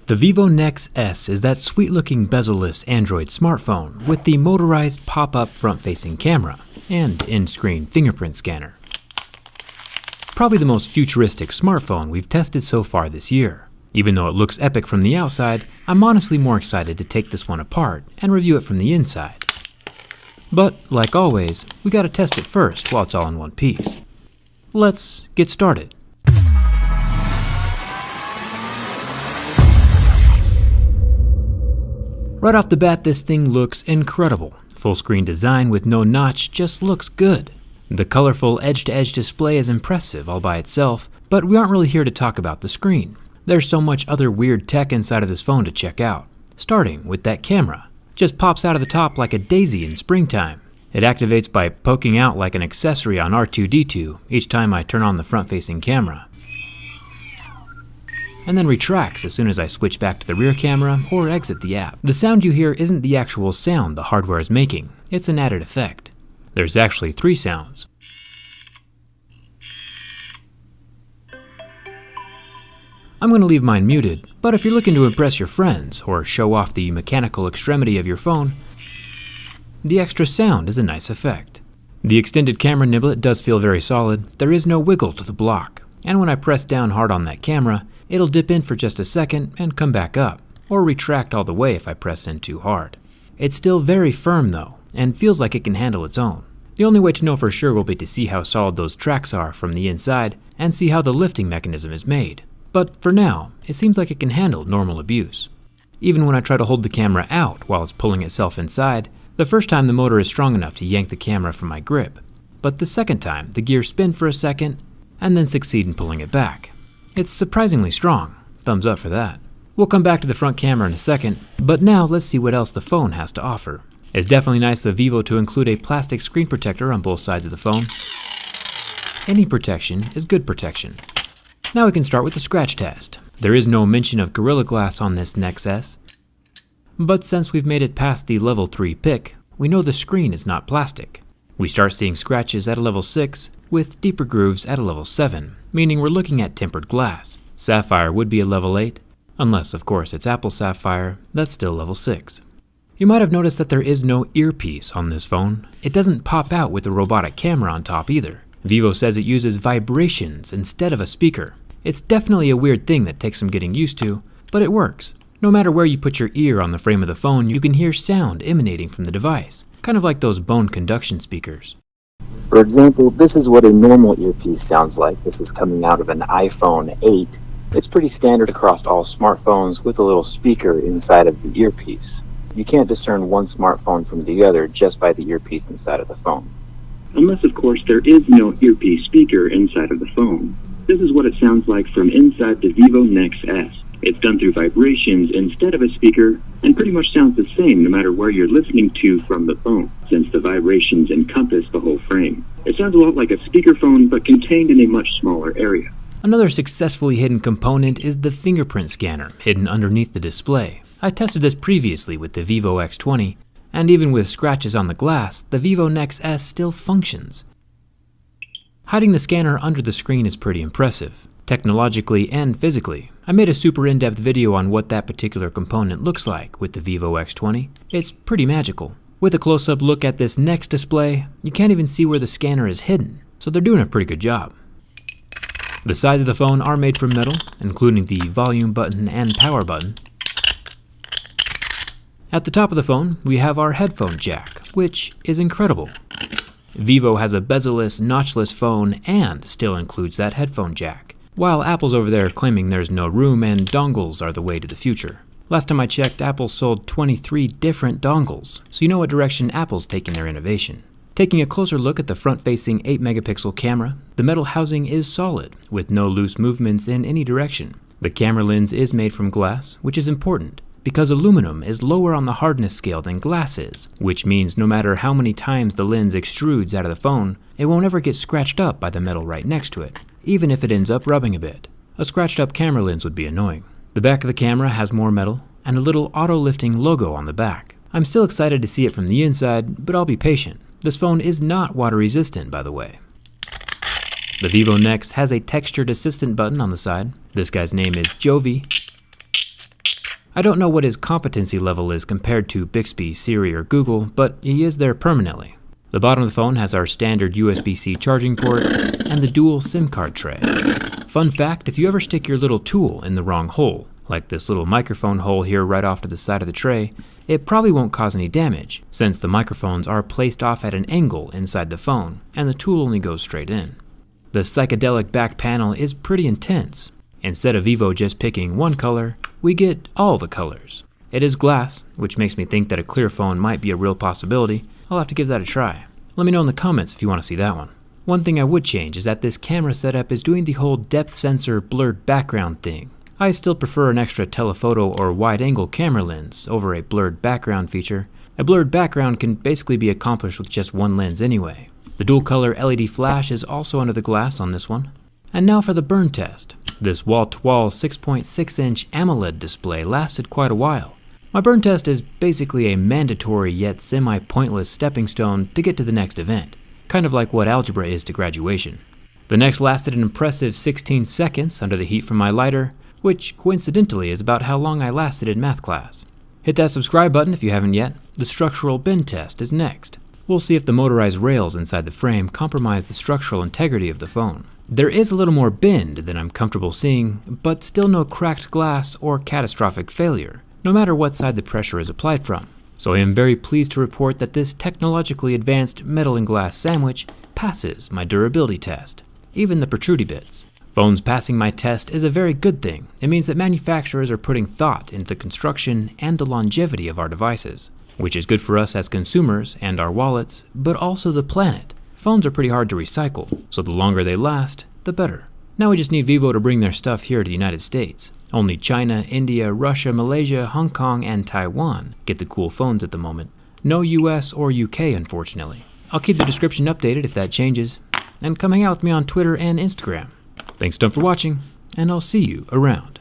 The Vivo Nex S is that sweet-looking bezel-less Android smartphone with the motorized pop-up front-facing camera and in-screen fingerprint scanner. Probably the most futuristic smartphone we've tested so far this year. Even though it looks epic from the outside, I'm honestly more excited to take this one apart and review it from the inside. But, like always, we gotta test it first while it's all in one piece. Let's get started. Right off the bat, this thing looks incredible. Full screen design with no notch just looks good. The colorful edge-to-edge display is impressive all by itself, but we aren't really here to talk about the screen. There's so much other weird tech inside of this phone to check out, starting with that camera. Just pops out of the top like a daisy in springtime. It activates by poking out like an accessory on R2-D2 each time I turn on the front-facing camera, and then retracts as soon as I switch back to the rear camera or exit the app. The sound you hear isn't the actual sound the hardware is making, it's an added effect. There's actually 3 sounds. I'm going to leave mine muted, but if you're looking to impress your friends or show off the mechanical extremity of your phone, the extra sound is a nice effect. The extended camera niblet does feel very solid. There is no wiggle to the block, and when I press down hard on that camera, it'll dip in for just a second and come back up, or retract all the way if I press in too hard. It's still very firm though, and feels like it can handle its own. The only way to know for sure will be to see how solid those tracks are from the inside and see how the lifting mechanism is made. But for now, it seems like it can handle normal abuse. Even when I try to hold the camera out while it's pulling itself inside, the first time the motor is strong enough to yank the camera from my grip, but the second time the gears spin for a second and then succeed in pulling it back. It's surprisingly strong. Thumbs up for that. We'll come back to the front camera in a second, but now let's see what else the phone has to offer. It's definitely nice of Vivo to include a plastic screen protector on both sides of the phone. Any protection is good protection. Now we can start with the scratch test. There is no mention of Gorilla Glass on this Nex S, but since we've made it past the level 3 pick, we know the screen is not plastic. We start seeing scratches at a level 6, with deeper grooves at a level 7, meaning we're looking at tempered glass. Sapphire would be a level 8, unless of course it's Apple Sapphire, that's still level 6. You might have noticed that there is no earpiece on this phone. It doesn't pop out with the robotic camera on top either. Vivo says it uses vibrations instead of a speaker. It's definitely a weird thing that takes some getting used to, but it works. No matter where you put your ear on the frame of the phone, you can hear sound emanating from the device, kind of like those bone conduction speakers. For example, this is what a normal earpiece sounds like. This is coming out of an iPhone 8. It's pretty standard across all smartphones with a little speaker inside of the earpiece. You can't discern one smartphone from the other just by the earpiece inside of the phone. Unless, of course, there is no earpiece speaker inside of the phone. This is what it sounds like from inside the Vivo Nex S. It's done through vibrations instead of a speaker, and pretty much sounds the same no matter where you're listening to from the phone, since the vibrations encompass the whole frame. It sounds a lot like a speakerphone, but contained in a much smaller area. Another successfully hidden component is the fingerprint scanner, hidden underneath the display. I tested this previously with the Vivo X20, and even with scratches on the glass, the Vivo Nex S still functions. Hiding the scanner under the screen is pretty impressive, technologically and physically. I made a super in-depth video on what that particular component looks like with the Vivo X20. It's pretty magical. With a close-up look at this Nex display, you can't even see where the scanner is hidden, so they're doing a pretty good job. The sides of the phone are made from metal, including the volume button and power button. At the top of the phone, we have our headphone jack, which is incredible. Vivo has a bezel-less, notchless phone and still includes that headphone jack, while Apple's over there claiming there's no room and dongles are the way to the future. Last time I checked, Apple sold 23 different dongles, so you know what direction Apple's taking their innovation. Taking a closer look at the front-facing 8-megapixel camera, the metal housing is solid, with no loose movements in any direction. The camera lens is made from glass, which is important, because aluminum is lower on the hardness scale than glass is, which means no matter how many times the lens extrudes out of the phone, it won't ever get scratched up by the metal right next to it, even if it ends up rubbing a bit. A scratched up camera lens would be annoying. The back of the camera has more metal, and a little auto-lifting logo on the back. I'm still excited to see it from the inside, but I'll be patient. This phone is not water resistant, by the way. The Vivo Nex has a textured assistant button on the side. This guy's name is Jovi. I don't know what his competency level is compared to Bixby, Siri, or Google, but he is there permanently. The bottom of the phone has our standard USB-C charging port and the dual SIM card tray. Fun fact, if you ever stick your little tool in the wrong hole, like this little microphone hole here right off to the side of the tray, it probably won't cause any damage, since the microphones are placed off at an angle inside the phone, and the tool only goes straight in. The psychedelic back panel is pretty intense. Instead of Vivo just picking one color, we get all the colors. It is glass, which makes me think that a clear phone might be a real possibility. I'll have to give that a try. Let me know in the comments if you want to see that one. One thing I would change is that this camera setup is doing the whole depth sensor blurred background thing. I still prefer an extra telephoto or wide-angle camera lens over a blurred background feature. A blurred background can basically be accomplished with just one lens anyway. The dual-color LED flash is also under the glass on this one. And now for the burn test. This wall-to-wall 6.6-inch AMOLED display lasted quite a while. My burn test is basically a mandatory yet semi-pointless stepping stone to get to the next event, kind of like what algebra is to graduation. The next lasted an impressive 16 seconds under the heat from my lighter, which coincidentally is about how long I lasted in math class. Hit that subscribe button if you haven't yet. The structural bend test is next. We'll see if the motorized rails inside the frame compromise the structural integrity of the phone. There is a little more bend than I'm comfortable seeing, but still no cracked glass or catastrophic failure, no matter what side the pressure is applied from. So I am very pleased to report that this technologically advanced metal and glass sandwich passes my durability test, even the protrudy bits. Phones passing my test is a very good thing. It means that manufacturers are putting thought into the construction and the longevity of our devices, which is good for us as consumers and our wallets, but also the planet. Phones are pretty hard to recycle, so the longer they last, the better. Now we just need Vivo to bring their stuff here to the United States. Only China, India, Russia, Malaysia, Hong Kong, and Taiwan get the cool phones at the moment. No US or UK, unfortunately. I'll keep the description updated if that changes, and come hang out with me on Twitter and Instagram. Thanks a ton for watching, and I'll see you around.